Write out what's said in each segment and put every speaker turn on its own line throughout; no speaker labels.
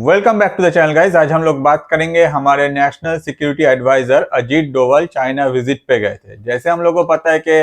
Welcome back to the channel guys. आज हम लोग बात करेंगे हमारे national security advisor Ajit Doval China visit पे गए थे। जैसे हम लोगों को पता है कि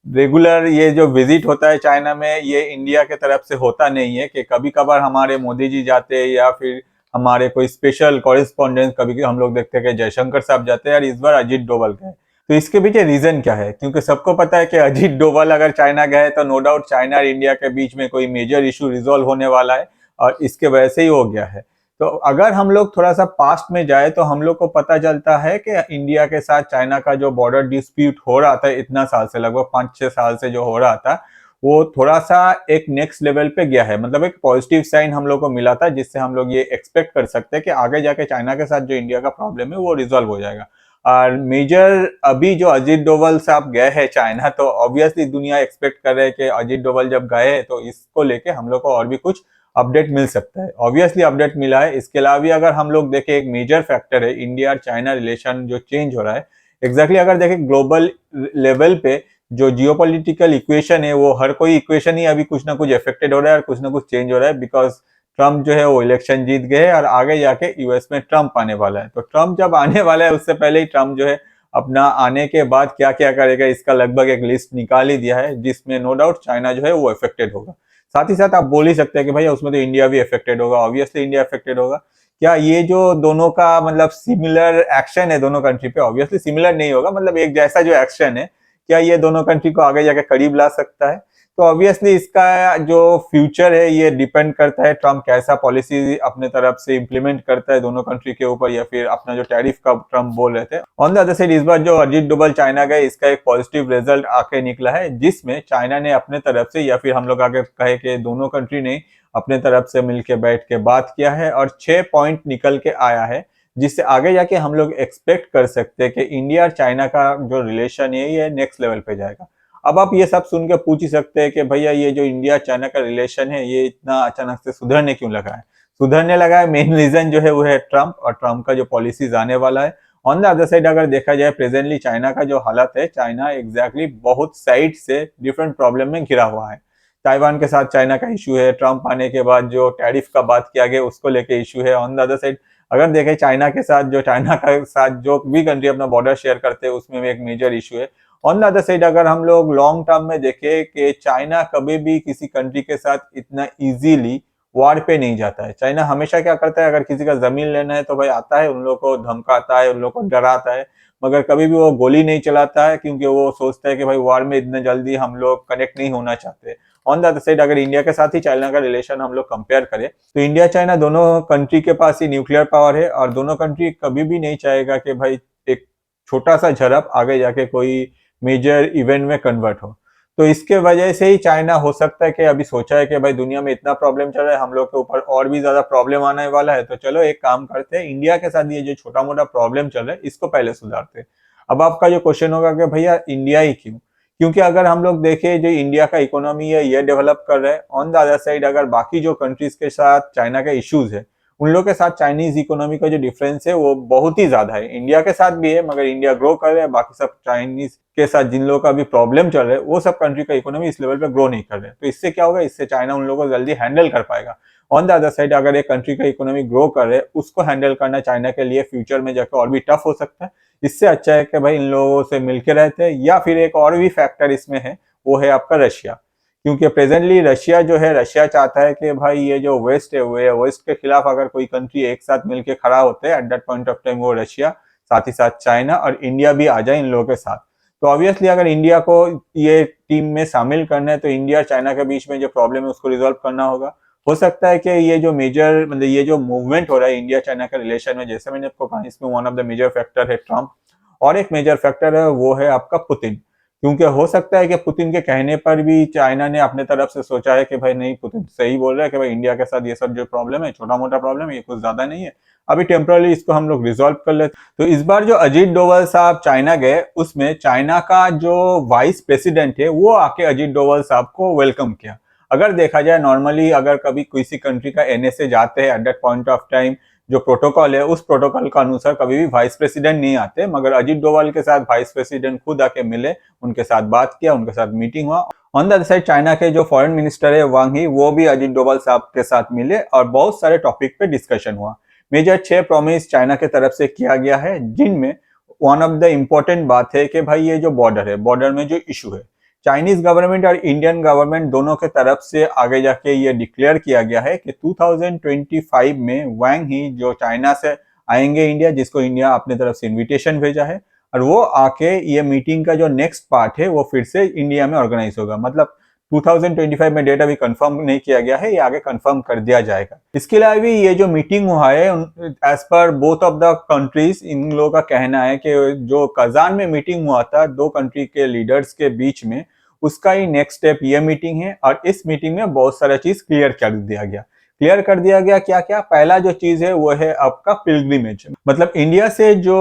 रेगुलर ये जो विजिट होता है चाइना में, ये इंडिया के तरफ से होता नहीं है कि कभी कभार हमारे मोदी जी जाते हैं या फिर हमारे कोई स्पेशल कॉरेस्पॉन्डेंट कभी हम लोग देखते हैं कि जयशंकर साहब जाते हैं, और इस बार अजीत डोवल गए। तो इसके पीछे रीजन क्या है? क्योंकि सबको पता है कि अजीत डोवल अगर चाइना गए तो नो डाउट चाइना और इंडिया के बीच में कोई मेजर इशू रिजोल्व होने वाला है, और इसके वजह से ही हो गया है। तो अगर हम लोग थोड़ा सा पास्ट में जाए तो हम लोग को पता चलता है कि इंडिया के साथ चाइना का जो बॉर्डर डिस्प्यूट हो रहा था इतना साल से, लगभग 5-6 साल से जो हो रहा था, वो थोड़ा सा एक नेक्स्ट लेवल पे गया है। मतलब एक पॉजिटिव साइन हम लोग को मिला था, जिससे हम लोग ये एक्सपेक्ट कर सकते हैं कि आगे जाके चाइना के साथ जो इंडिया का प्रॉब्लम है वो रिजॉल्व हो जाएगा। और मेजर अभी जो अजीत डोवल साहब गए हैं चाइना, तो ऑब्वियसली दुनिया एक्सपेक्ट कर रहे हैं कि अजीत डोवल जब गए तो इसको लेके हम लोग को और भी कुछ अपडेट मिल सकता है। ऑब्वियसली अपडेट मिला है। इसके अलावा भी अगर हम लोग देखें, एक मेजर फैक्टर है इंडिया और चाइना रिलेशन जो चेंज हो रहा है। एग्जैक्टली अगर देखें ग्लोबल लेवल पे जो जियोपॉलिटिकल इक्वेशन है, वो हर कोई इक्वेशन ही अभी कुछ ना कुछ अफेक्टेड हो रहा है और कुछ ना कुछ चेंज हो रहा है, बिकॉज ट्रम्प जो है वो इलेक्शन जीत गए और आगे जाके यूएस में ट्रम्प आने वाला है। तो ट्रम्प जब आने वाला है उससे पहले ही ट्रम्प जो है अपना आने के बाद क्या क्या करेगा इसका लगभग एक लिस्ट निकाल ही दिया है, जिसमें नो डाउट चाइना जो है वो अफेक्टेड होगा। साथ ही साथ आप बोल ही सकते हैं कि भैया उसमें तो इंडिया भी अफेक्टेड होगा। ऑब्वियसली इंडिया अफेक्टेड होगा। क्या ये जो दोनों का मतलब सिमिलर एक्शन है दोनों कंट्री पे? ऑब्वियसली सिमिलर नहीं होगा, मतलब एक जैसा जो एक्शन है, क्या ये दोनों कंट्री को आगे जाके करीब ला सकता है? तो ऑब्वियसली इसका जो फ्यूचर है ये डिपेंड करता है ट्रम्प कैसा पॉलिसी अपने तरफ से इंप्लीमेंट करता है दोनों कंट्री के ऊपर, या फिर अपना जो टैरिफ का ट्रम्प बोल रहे थे। ऑन द अदर साइड इस बार जो अजीत डोवल चाइना गए, इसका एक पॉजिटिव रिजल्ट आके निकला है, जिसमें चाइना ने अपने तरफ से, या फिर हम लोग आगे कहे कि दोनों कंट्री ने अपने तरफ से मिलकर बैठ के बात किया है और 6 पॉइंट निकल के आया है, जिससे आगे जाके हम लोग एक्सपेक्ट कर सकते हैं कि इंडिया और चाइना का जो रिलेशन है ये नेक्स्ट लेवल पे जाएगा। अब आप ये सब सुन के पूछ ही सकते हैं कि भैया ये जो इंडिया चाइना का रिलेशन है ये इतना अचानक से सुधरने क्यों लगा है? सुधरने लगा है, मेन रीजन जो है वो है ट्रम्प और ट्रम्प का जो पॉलिसीज आने वाला है। ऑन द अदर साइड अगर देखा जाए प्रेजेंटली चाइना का जो हालत है, चाइना एग्जैक्टली बहुत साइड से डिफरेंट प्रॉब्लम में घिरा हुआ है। ताइवान के साथ चाइना का इशू है, ट्रम्प आने के बाद जो टैरिफ का बात किया गया उसको लेके इशू है। ऑन द अदर साइड अगर देखें चाइना के साथ जो भी कंट्री अपना बॉर्डर शेयर करते हैं उसमें भी एक मेजर इशू है। ऑन द अदर साइड अगर हम लोग लॉन्ग टर्म में देखें कि चाइना कभी भी किसी कंट्री के साथ इतना इजीली वॉर पे नहीं जाता है। चाइना हमेशा क्या करता है, अगर किसी का जमीन लेना है तो भाई आता है, उन लोगों को धमकाता है, उन लोगों को डराता है, मगर कभी भी वो गोली नहीं चलाता है, क्योंकि वो सोचता है कि भाई वॉर में इतने जल्दी हम लोग कनेक्ट नहीं होना चाहते। ऑन द अदर साइड अगर इंडिया के साथ ही चाइना का रिलेशन हम लोग कंपेयर करें तो इंडिया चाइना दोनों कंट्री के पास ही न्यूक्लियर पावर है, और दोनों कंट्री कभी भी नहीं चाहेगा कि भाई एक छोटा सा झड़प आगे जाके कोई मेजर इवेंट में कन्वर्ट हो। तो इसके वजह से ही चाइना हो सकता है कि अभी सोचा है कि भाई दुनिया में इतना प्रॉब्लम चल रहा है, हम लोग के ऊपर और भी ज्यादा प्रॉब्लम आने वाला है, तो चलो एक काम करते हैं, इंडिया के साथ ये जो छोटा मोटा प्रॉब्लम चल रहा है इसको पहले सुधारते हैं। अब आपका जो क्वेश्चन होगा कि भैया इंडिया ही क्यों? क्योंकि अगर हम लोग देखें जो इंडिया का इकोनॉमी है ये डेवलप कर रहा है, ऑन द अदर साइड अगर बाकी जो कंट्रीज के साथ चाइना के इश्यूज है, उन लोग के साथ चाइनीज इकोनॉमी का जो डिफरेंस है वो बहुत ही ज्यादा है। इंडिया के साथ भी है, मगर इंडिया ग्रो कर रहा है, बाकी सब चाइनीज के साथ जिन लोगों का भी प्रॉब्लम चल रहा है वो सब कंट्री का इकोनॉमी इस लेवल पे ग्रो नहीं कर रहे। तो इससे क्या होगा, इससे चाइना उन लोगों को जल्दी हैंडल कर पाएगा। ऑन द अदर साइड अगर एक कंट्री का इकोनॉमी ग्रो कर रहे, उसको हैंडल करना चाइना के लिए फ्यूचर में जाकर और भी टफ हो सकता है। इससे अच्छा है कि भाई इन लोगों से मिलके रहते हैं। या फिर एक और भी फैक्टर इसमें है, वो है आपका रशिया। क्योंकि प्रेजेंटली रशिया जो है, रशिया चाहता है कि भाई ये जो वेस्ट है वो वेस्ट के खिलाफ अगर कोई कंट्री एक साथ मिलके खड़ा होते हैं at that point of time, वो रशिया, साथ ही साथ चाइना और इंडिया भी आ जाए इन लोगों के साथ। तो ऑब्वियसली अगर इंडिया को ये टीम में शामिल करना है तो इंडिया और चाइना के बीच में जो प्रॉब्लम है उसको रिजॉल्व करना होगा। हो सकता है कि ये जो मेजर मतलब ये जो मूवमेंट हो रहा है इंडिया चाइना के रिलेशन में, जैसे मैंने आपको कहा, इसमें one of the major factor है ट्रम्प, और एक मेजर फैक्टर है वो है आपका पुतिन। क्योंकि हो सकता है कि पुतिन के कहने पर भी चाइना ने अपने तरफ से सोचा है कि भाई नहीं, पुतिन सही बोल रहा है कि भाई इंडिया के साथ ये सब जो प्रॉब्लम है छोटा मोटा प्रॉब्लम है, ये कुछ ज्यादा नहीं है, अभी टेम्पररी इसको हम लोग रिजॉल्व कर लेते। तो इस बार जो अजीत डोवल साहब चाइना गए, उसमें चाइना का जो वाइस प्रेसिडेंट है वो आके अजीत डोवल साहब को वेलकम किया। अगर देखा जाए नॉर्मली अगर कभी किसी कंट्री का एनएसए जाते हैं at that point of time, जो प्रोटोकॉल है उस प्रोटोकॉल का अनुसार कभी भी वाइस प्रेसिडेंट नहीं आते, मगर अजीत डोभाल के साथ वाइस प्रेसिडेंट खुद आके मिले, उनके साथ बात किया, उनके साथ मीटिंग हुआ, on the other side China के जो फॉरेन मिनिस्टर है वांग ही, वो भी अजीत डोभाल साहब के साथ मिले और बहुत सारे टॉपिक पे डिस्कशन हुआ। मेजर 6 प्रॉमिस चाइना के तरफ से किया गया है, जिनमें वन ऑफ द इम्पोर्टेंट बात है कि भाई ये जो बॉर्डर है, बॉर्डर में जो इशू है, चाइनीज गवर्नमेंट और इंडियन गवर्नमेंट दोनों के तरफ से आगे जाके ये डिक्लेयर किया गया है कि 2025 में वांग ही जो चाइना से आएंगे इंडिया, जिसको इंडिया अपने तरफ से इन्विटेशन भेजा है, और वो आके ये मीटिंग का जो नेक्स्ट पार्ट है वो फिर से इंडिया में ऑर्गेनाइज होगा। मतलब 2025 में डेट अभी कंफर्म नहीं किया गया है, ये आगे कंफर्म कर दिया जाएगा। इसके अलावा भी ये जो मीटिंग हुआ है, as per both of the countries, इन लोगों का कहना है कि जो कजान में मीटिंग हुआ था दो कंट्री के लीडर्स के बीच में, उसका ही नेक्स्ट स्टेप ये मीटिंग है। और इस मीटिंग में बहुत सारा चीज क्लियर कर दिया गया। क्या क्या? पहला जो चीज है वो है आपका पिलग्रिमेज, मतलब इंडिया से जो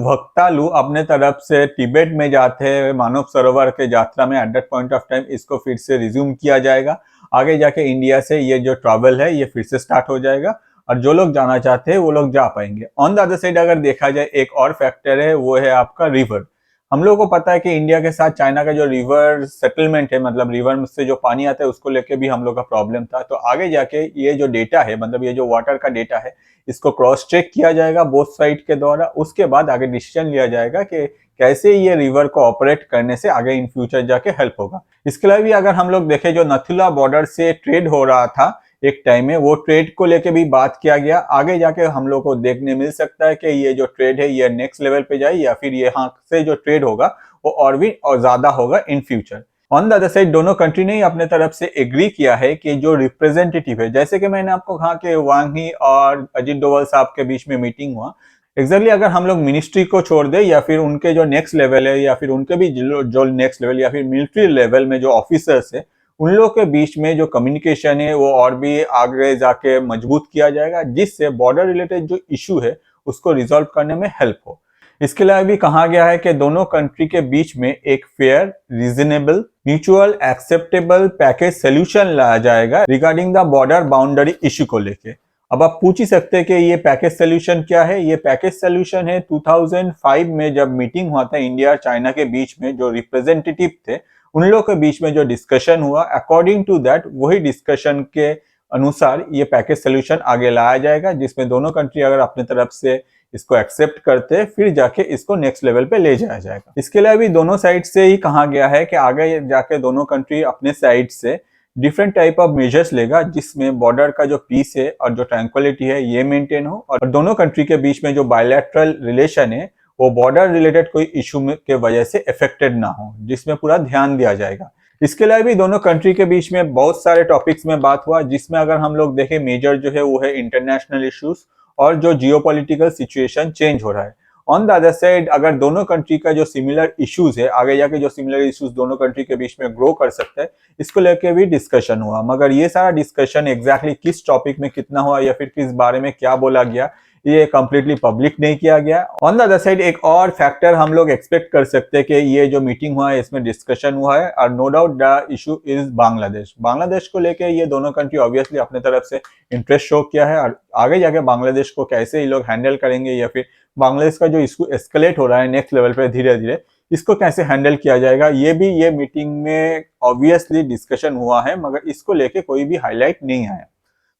भक्तालु अपने तरफ से तिब्बत में जाते हैं मानव सरोवर के यात्रा में, at that point of time इसको फिर से रिज्यूम किया जाएगा। आगे जाके इंडिया से ये जो ट्रैवल है ये फिर से स्टार्ट हो जाएगा और जो लोग जाना चाहते हैं वो लोग जा पाएंगे। ऑन द अदर साइड अगर देखा जाए, एक और फैक्टर है, वो है आपका रिवर। हम लोगों को पता है कि इंडिया के साथ चाइना का जो रिवर सेटलमेंट है, मतलब रिवर से जो पानी आता है उसको लेके भी हम लोग का प्रॉब्लम था। तो आगे जाके ये जो डेटा है, मतलब ये जो वाटर का डेटा है, इसको क्रॉस चेक किया जाएगा बोथ साइड के द्वारा। उसके बाद आगे डिसीजन लिया जाएगा कि कैसे ये रिवर को ऑपरेट करने से आगे इन फ्यूचर जाके हेल्प होगा। इसके अलावा भी अगर हम लोग देखें, जो नथुला बॉर्डर से ट्रेड हो रहा था एक टाइम में, वो ट्रेड को लेके भी बात किया गया। आगे जाके हम लोग को देखने मिल सकता है कि ये जो ट्रेड है ये नेक्स्ट लेवल पे जाए, या फिर यहाँ से जो ट्रेड होगा वो और भी और ज्यादा होगा in future. On the other side दोनों कंट्री ने अपने तरफ से एग्री किया है कि जो रिप्रेजेंटेटिव है, जैसे कि मैंने आपको कहा कि वांग ही और अजीत डोभाल साहब के बीच में मीटिंग हुआ, एग्जैक्टली अगर हम लोग मिनिस्ट्री को छोड़ दे, या फिर उनके जो नेक्स्ट लेवल है, या फिर उनके भी जो नेक्स्ट लेवल, या फिर मिलिट्री लेवल में जो ऑफिसर्स है, उन लोगों के बीच में जो कम्युनिकेशन है वो और भी आगे जाके मजबूत किया जाएगा, जिससे बॉर्डर रिलेटेड जो इशू है उसको रिजॉल्व करने में हेल्प हो। इसके अलावा भी कहा गया है कि दोनों कंट्री के बीच में एक fair, reasonable, mutual acceptable package solution लाया जाएगा regarding the border boundary issue को लेके। अब आप पूछ ही सकते हैं कि ये पैकेज सोल्यूशन क्या है। ये पैकेज सोल्यूशन है 2005 में जब मीटिंग हुआ था इंडिया और चाइना के बीच में, जो रिप्रेजेंटेटिव थे उन लोगों के बीच में जो डिस्कशन हुआ, अकॉर्डिंग टू दैट वही डिस्कशन के अनुसार ये पैकेज सोल्यूशन आगे लाया जाएगा, जिसमें दोनों कंट्री अगर अपने तरफ से इसको एक्सेप्ट करते हैं फिर जाके इसको नेक्स्ट लेवल पे ले जाया जाएगा। इसके अलावा भी दोनों साइड से ही कहा गया है कि आगे जाके दोनों कंट्री अपने साइड से डिफरेंट टाइप ऑफ मेजर्स लेगा, जिसमें बॉर्डर का जो पीस है और जो ट्रैंक्विलिटी है ये मेंटेन हो, और दोनों कंट्री के बीच में जो बायलैटरल रिलेशन है वो बॉर्डर रिलेटेड कोई इशू के वजह से अफेक्टेड ना हो, जिसमें पूरा ध्यान दिया जाएगा। इसके अलावा भी दोनों कंट्री के बीच में बहुत सारे टॉपिक्स में बात हुआ, जिसमें अगर हम लोग देखें मेजर जो है वो है इंटरनेशनल इश्यूज और जो जियोपॉलिटिकल सिचुएशन चेंज हो रहा है। ऑन द अदर साइड अगर दोनों कंट्री का जो सिमिलर इश्यूज है, आगे जाके जो सिमिलर इश्यूज दोनों कंट्री के बीच में ग्रो कर सकता है, इसको लेके भी डिस्कशन हुआ। मगर ये सारा डिस्कशन एग्जैक्टली किस टॉपिक में कितना हुआ या फिर किस बारे में क्या बोला गया, ये कंप्लीटली पब्लिक नहीं किया गया। ऑन द अदर साइड एक और फैक्टर हम लोग एक्सपेक्ट कर सकते हैं कि ये जो मीटिंग हुआ है इसमें डिस्कशन हुआ है, और no doubt the issue is Bangladesh. Bangladesh को लेके ये दोनों कंट्री ऑब्वियसली अपने तरफ से इंटरेस्ट शो किया है, और आगे जाके बांग्लादेश को कैसे ये लोग हैंडल करेंगे, या फिर बांग्लादेश का जो इशू एस्केलेट हो रहा है नेक्स्ट लेवल पे धीरे धीरे, इसको कैसे हैंडल किया जाएगा, ये भी ये मीटिंग में ऑब्वियसली डिस्कशन हुआ है, मगर इसको लेके कोई भी हाईलाइट नहीं आया।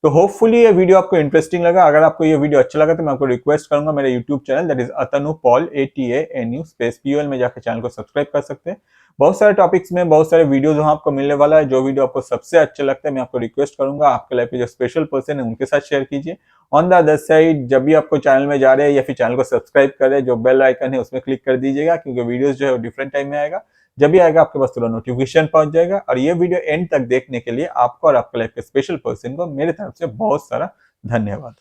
तो होपफुली ये वीडियो आपको इंटरेस्टिंग लगा। अगर आपको ये वीडियो अच्छा लगा तो मैं आपको रिक्वेस्ट करूंगा मेरे YouTube channel that is Atanu Paul ATANU space POL में जाकर चैनल को सब्सक्राइब कर सकते हैं। बहुत सारे टॉपिक्स में बहुत सारे वीडियोस वहां आपको मिलने वाला है। जो वीडियो आपको सबसे अच्छा लगता है मैं आपको रिक्वेस्ट करूंगा आपके लाइफ में जो स्पेशल पर्सन है उनके साथ शेयर कीजिए। ऑन द अदर साइड जब भी आपको चैनल में जा रहे हैं या फिर चैनल को सब्सक्राइब कर रहे हैं, जो बेल आइकन है उसमें क्लिक कर दीजिएगा, क्योंकि वीडियोस जो है वो डिफरेंट टाइम में आएगा। जब भी आएगा आपके पास तुरंत नोटिफिकेशन पहुंच जाएगा। और ये वीडियो एंड तक देखने के लिए आपको और आपके लाइफ के स्पेशल पर्सन को मेरे तरफ से बहुत सारा धन्यवाद।